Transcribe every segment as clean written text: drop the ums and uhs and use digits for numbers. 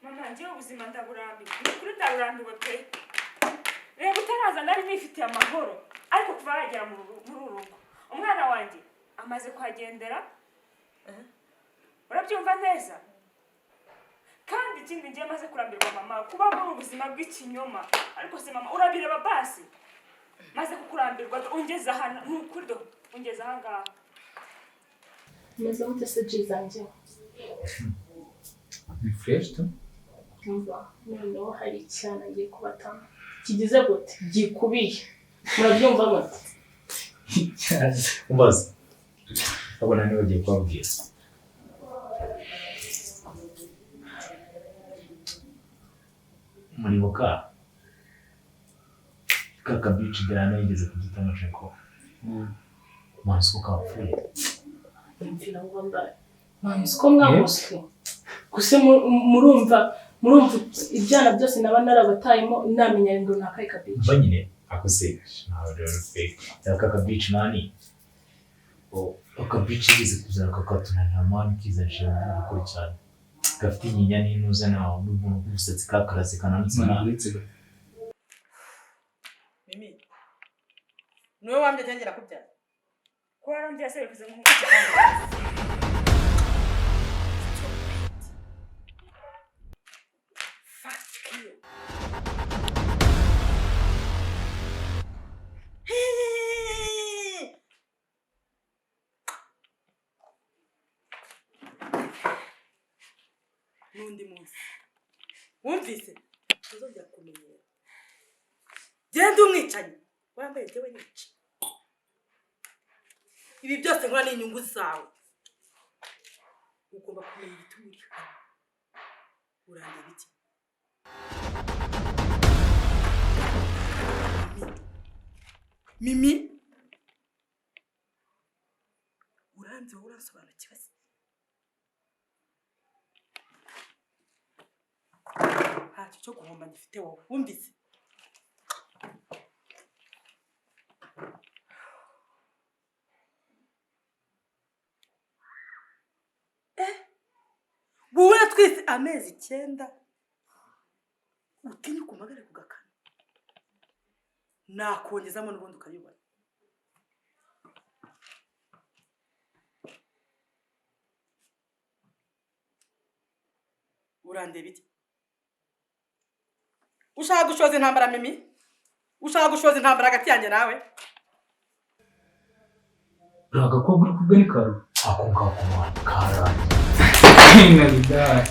Mama ngiye ubuzima ndaburambiwe. Kuri ndaburambiwe pe. Reba utaraza nari nifitiye amahoro. Ariko kuva yagera mu rugo. Umwana wanjye amaze kuhagendera. Urabyumva neza? Kandi ikindi ngiye maze kurambirwa mama kuba muri ubuzima bw'ikinyoma. Ariko se mama urabireba basi. Maze kukurambirwa ungeza hano nukurdo. Ungeza hanga. Meze gute se jizanje? Ni fresh tu? Noneho hari icyana ngiye kubatama. Kigize gute? Gikubiye. Murabyumva gute? Umbaza. Abona niwe ugiye kwabwira. Muribuka kaka bici derana yigeze kudutamaje ko mwansuko kapfuye. Mfira ngomba. Mwansuko mwamuswe. Kuse murumva ibyana byose naba narabatayemo inamenya ngo nakaye kabici. Banyine akose nawe rero fake. Kaka bici nani? Kaka bici yigeze kuzana kakatunanira mani kizaje gukora cyane. Gafite inyinya n'intuza nawe n'ubuntu bw'ubusatsi kakarase kananutse nawe. Mimi. Niwe wambye cyangera kubyara. Ko warambye se bivuze ngo Nundi munsi. Wumvise? Tuzongera kumenyera. Genda umwicanye. Wambaye tewe nici. Ibi byose nkora ni inyungu zawe. Ugomba kumenya ibitumira. Urande biki? Mimi. Uranze urasobanura kibazo. Ntacyo cyo guhomba gifite wowe. Wumvise? Wowe twese amezi 9 utinya kumagara kugakana. Nakongezamo n'ubundi ukayibona. Urande biki? Ushaka gushoza intambara Mimi? Ushaka gushoza intambara hagati yanjye nawe? Uragakobwa kubwe ni karo. Ako ngako mwana karani. Nalidai.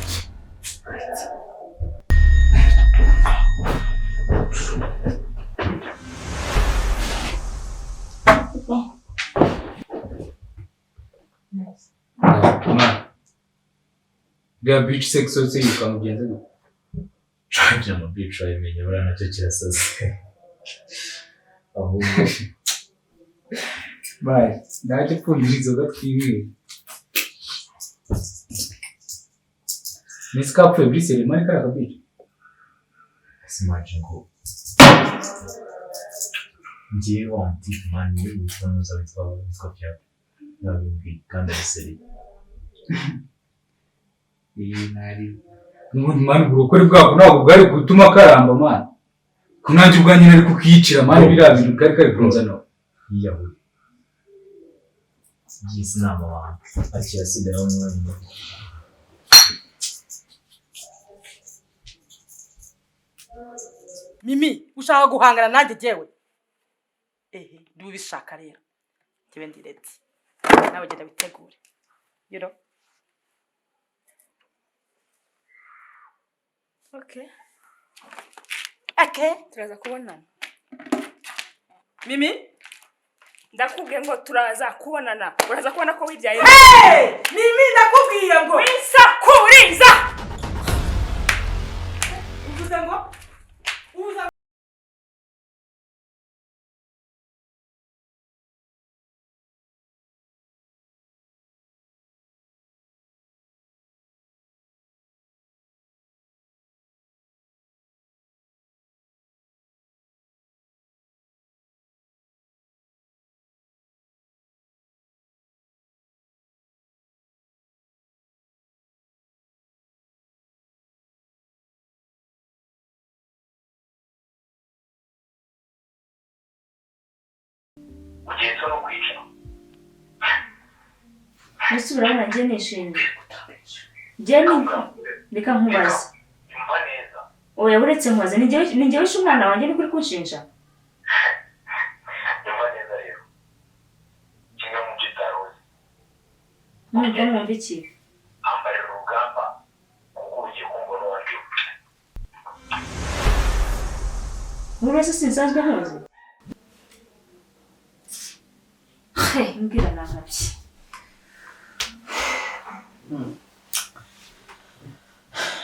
Ga beach sex ose yukamugenza gute? Chaje mu beach ayemenya bora nacyo kirasaze. Ahubwo Bye. Naje kumviriza gatwiwe. Nesse foi Brice, ele manda cara cabide. Esse machinho. Ngiye wanti mani witwa witwa pya. Nabi kandi seri. Nari. Mani burokore bwako ntabwo bwari gutuma karamba mani. Kunanje ubwanyine ari kukiyicira mani birabintu kari kunzana. Yiyahuye. Gisi nama wa. Achi asidera umwana. Mimi, ushaka guhangana nanjye jewe. Ndubishaka rero. Jewe ndiretse. Nawe genda bitegure. You know? Okay. Turaza kubonana. Mimi? Ndakubwiye ngo turaza kubonana. Uraza kubona ko wibyaye. Mimi ndakubwiye ngo wisakuriza. Uvuze ngo Ese urabona njye nishimye. Jenny, reka nkubaze. Oya buretse nkubaze, ni njye wishe umwana wanjye ni kuri kunshinja? Mwumva mwumva iki? Muri wese sinsanzwe nkuzi? Mbwira nankabye.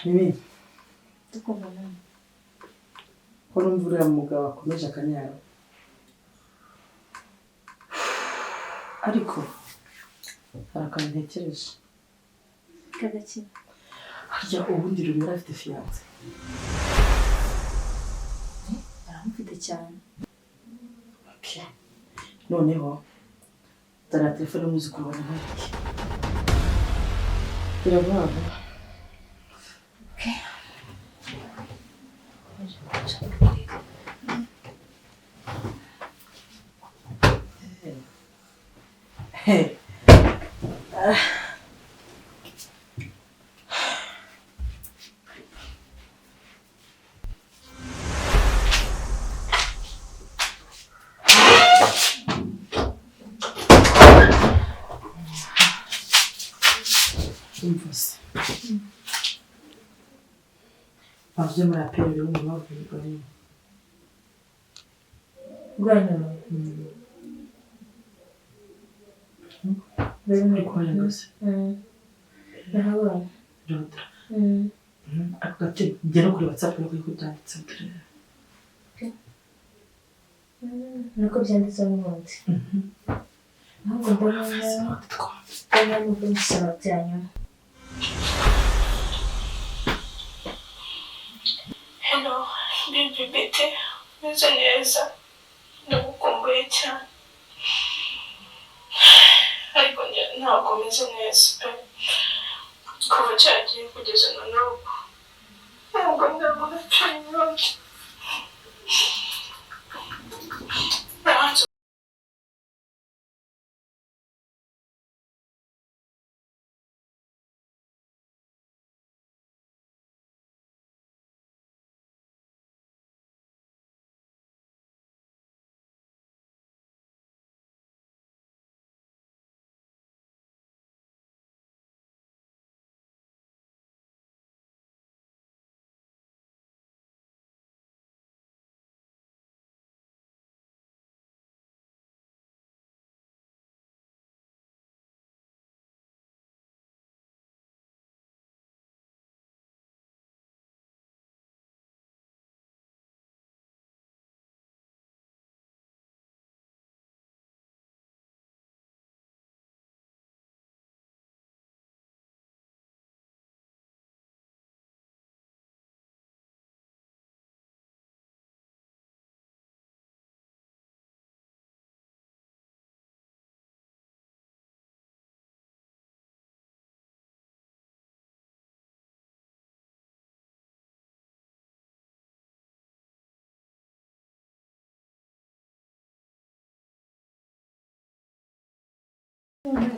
Nibindi Tukumva nani? ko numva uriya mugabo akomeje akanyaro, ariko hari akantu ntekereje. Kagaki? Harya ubundi Rumira afite fiyanse? Aramufite cyane. Okay. Noneho zana telefone y'umwuzukuru wawe ntariki. Biravuga. Okay. Hey. Umvise. Bavuze muri aperi uri mu bavuga ni. Bwanyuma. Bari kwa yangase. Nahabona. Roda. Ako gace ngera kuri WhatsApp no kuyikutanditse muturere. Nuko byanditse n'ubundi. Ntabwo ndabona n'ubwo musaba byanyu. Hello, baby bete, meze neza, ndagukumbuye cyane. Ariko ntabwo meze neza pe. Kuva cyagiye kugeza na n'ubu. Ntabwo ndabona cyane.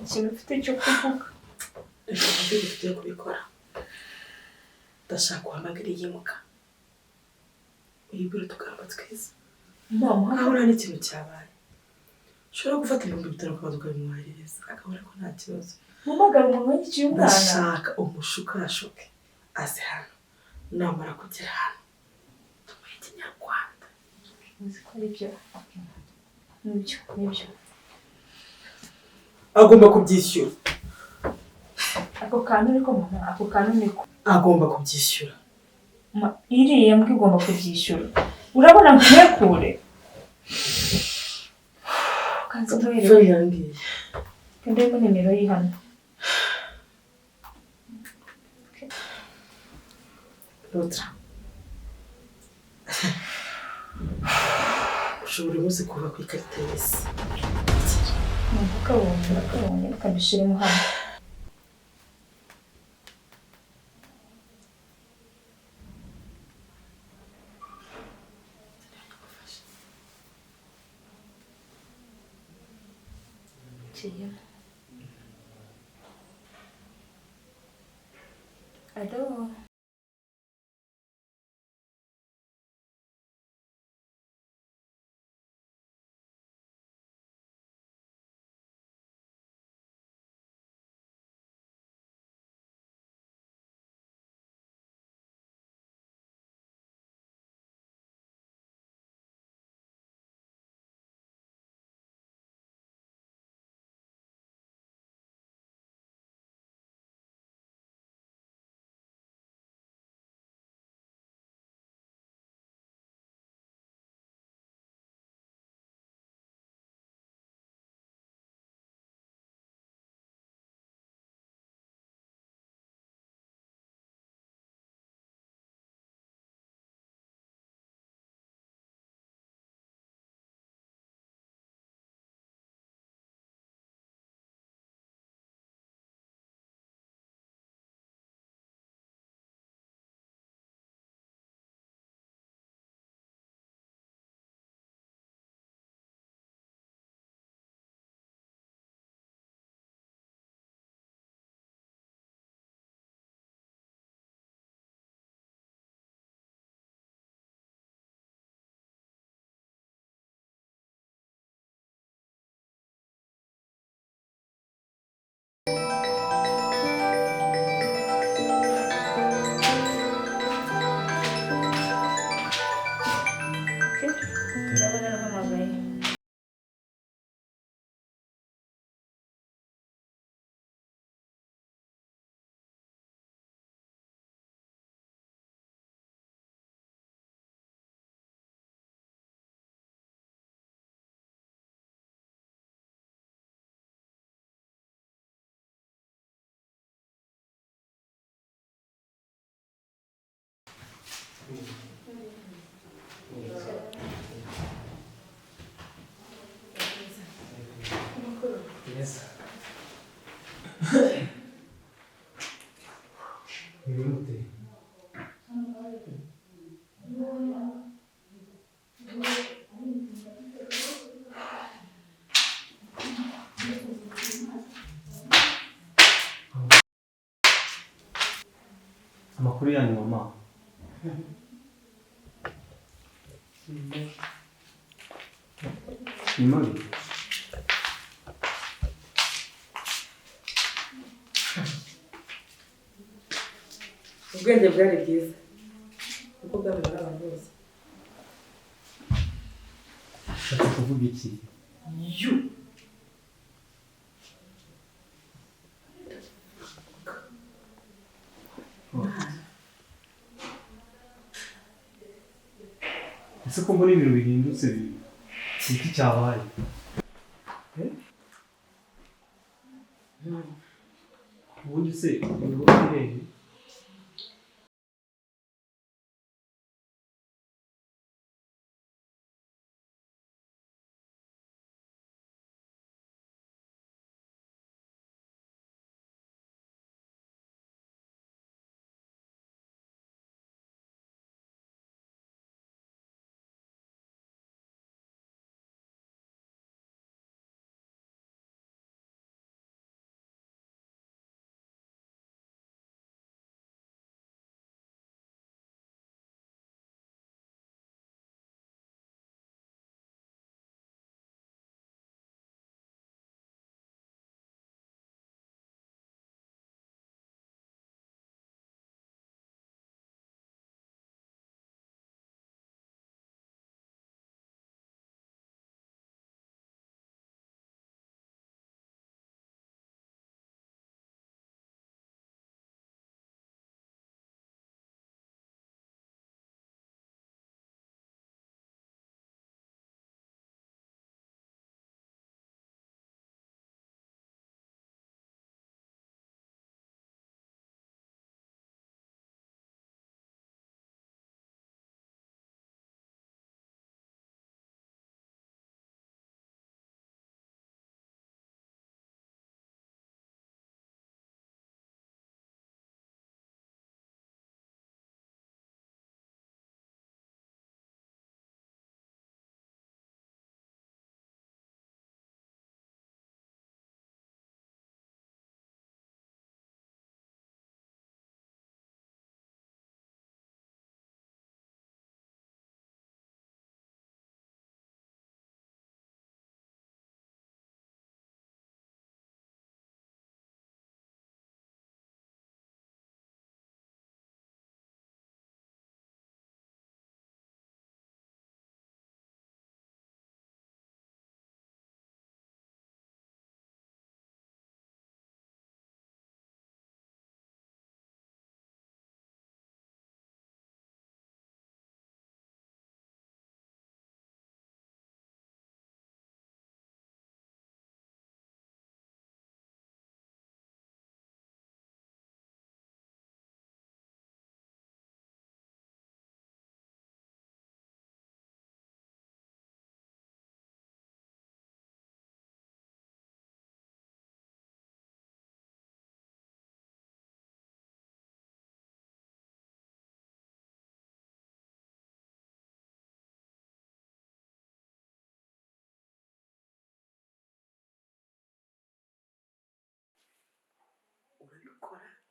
Ikintu ufite cyo kuvuga. Reka ibyo dufite kubikora. Ndashaka guhamagara iyimuka. Uyibwira tukamba twiza. Nkabona n'ikintu cyabaye. Ushobora gufata ibihumbi 5 ukaza ukabimwoherereza akabona ko nta kibazo. Mpamagara umuntu w'igiciye umwana. Ndashaka umushukashuke aze hano. Namara kugera hano tumuhe Ikinyarwanda. Uzi ko ari byo. Nibyo. Agomba kubyishyura. Ako kantu niko mama, ako kantu niko. Agomba kubyishyura. Iriya mbwa igomba kubyishyura. Urabona nkekure. Kanze ntoyere. Yangiye. Kandi mo nimero y'ihano. Rotra. Ushobora umunsi kuva ku ikarita y'isi. Ukabonye ukabishiremo hano. Ciyemo. Alo. Ndabona arahamagaye. Yes. Minute. Amakuru yanyu mama. Ni mabi. ubwenge bwari bwiza kuko bwabura abantu bose. Ushatse kuvuga iki? You. Ese ko mbona ibintu bihindutse iki cyabaye? Ubundi se uri hehe?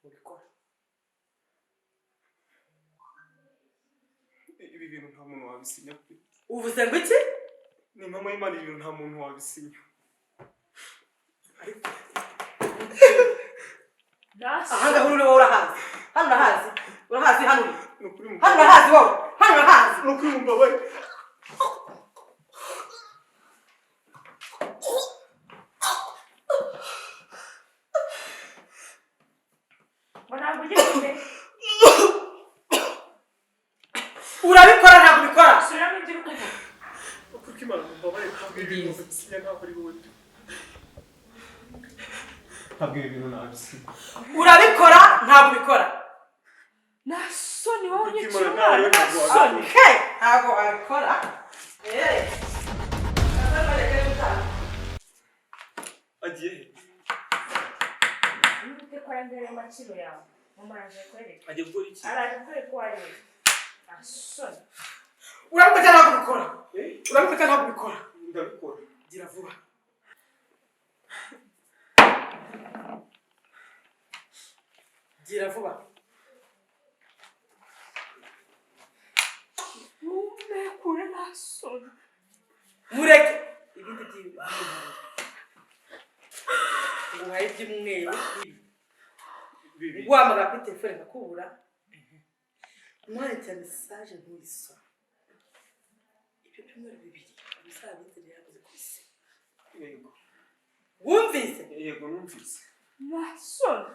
ubikora. Ibi bintu nta muntu wabisinya pe. Uvuze ngo iki? Ni impamo y'Imana, ibi bintu nta muntu wabisinya. Aha ngaha uri wowe urahazi. Hano urahazi. Urahazi hano uri. Ni ukuri Hano urahazi wowe. Hano urahazi. Ni ukuri mumbabarire. ntabwo ugifite urabikora ntabwo ubikora. subiramo ibyo uri kuvuga. Kuko Imana mumbabarire ntabwo ibi bintu wabisinya, ntabwo ari wowe. Ntabwo ibi bintu nabisinya. Urabikora ntabwo ubikora. nta soni wowe Kuko unyicira Imana nawe umwana nta ntabwo soni Ntabwo wabikora. Agiye he? Iyo ufite ko arangariye amaciro yawe mama araje kwereka. Agiye gukora iki? Araje kwereka uwo ari we. Nta soni. Urabikora ntabwo ubikora. Urabikora ntabwo ubikora. Ndabikora. Gira vuba. Gira vuba. umekure nta soni Mureke. Ibindi by'impundu. Nguhaye iby'umweru ibi. Bibi. Nguhamagara kuri telefone nkakubura. Mwanditse mesaje ntuyisoma. Ibyo byumweru bibiri bizabizere yabuze ku isi. Yego. Wumvise? Yego numvise. nta soni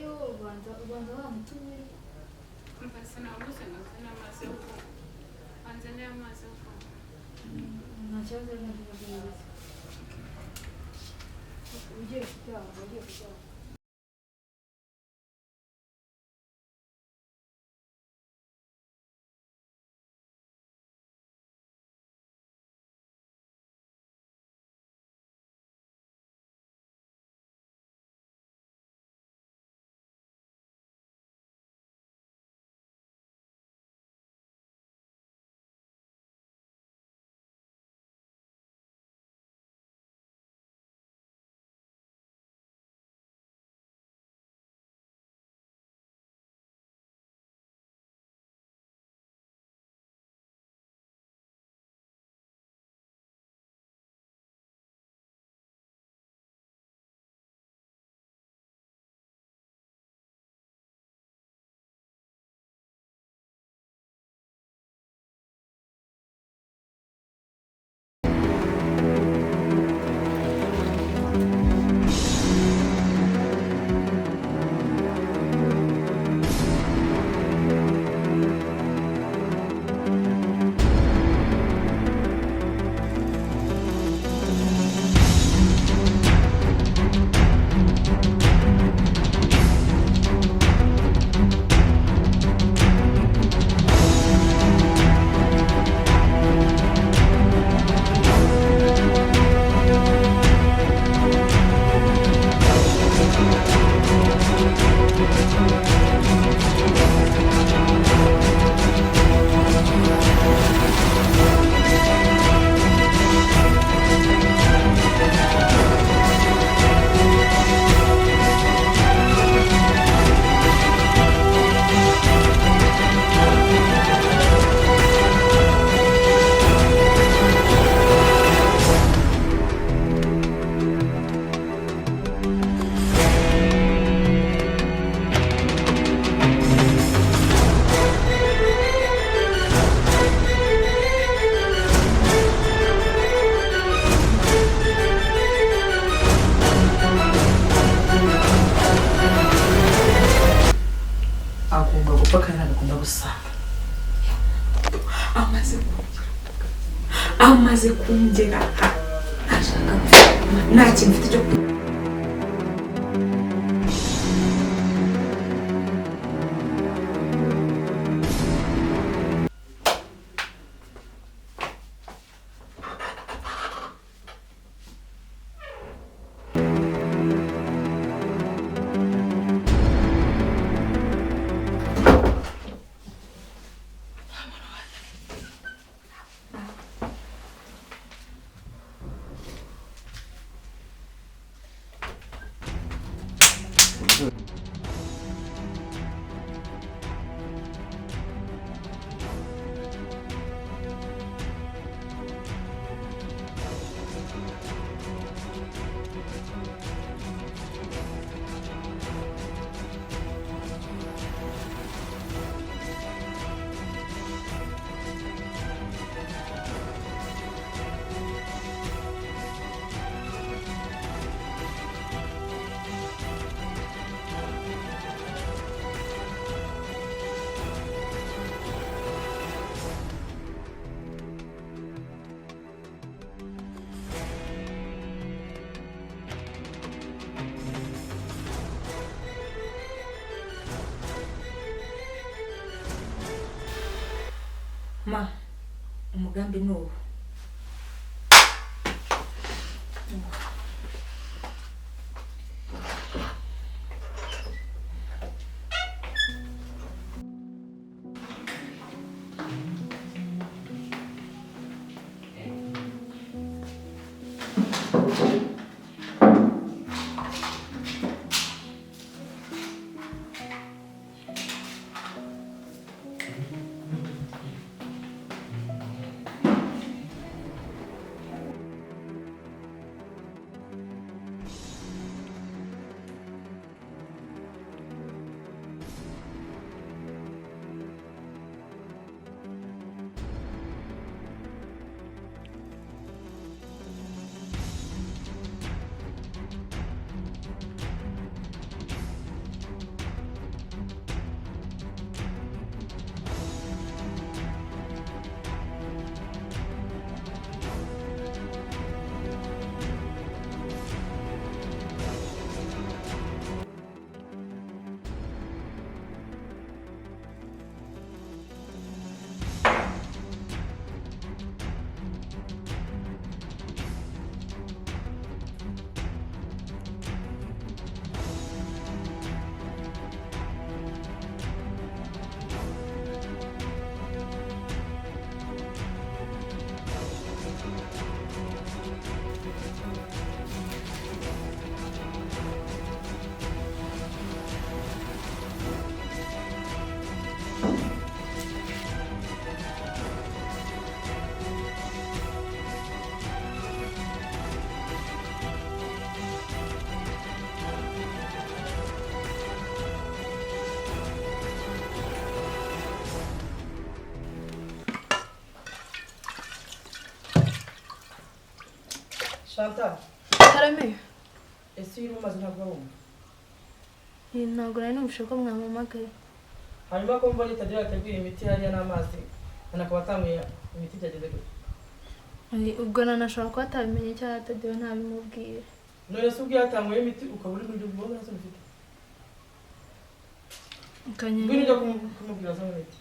yo ubanza wamutumye mbese nabuze n'amazi yo kunywa hanze niyo amazi yo kunywa nta kibazo ntagerageza ugiye kuryama agomba gupfa kandi agakunda gusanga amaze kungera ashaka nta kintu mfite cyo ma umugambi ni uwo Chantal, Karame. ese iyo uri umaze ntabwo wumva. Ntabwo nari numvise ko mwamamagaye. Hanyuma ko mbonye Tadeyo yateguye imiti hariya n'amazi, anakaba atanguye imiti itageze gute. Ubwo nanashobora kuba atabimenye cyangwa Tadeyo ntabimubwiye. None se ubwo yatanguye imiti ukaba uri muri ubwo ntazo ufite. Kanyene. Ngwino ujya kumubwira za imiti.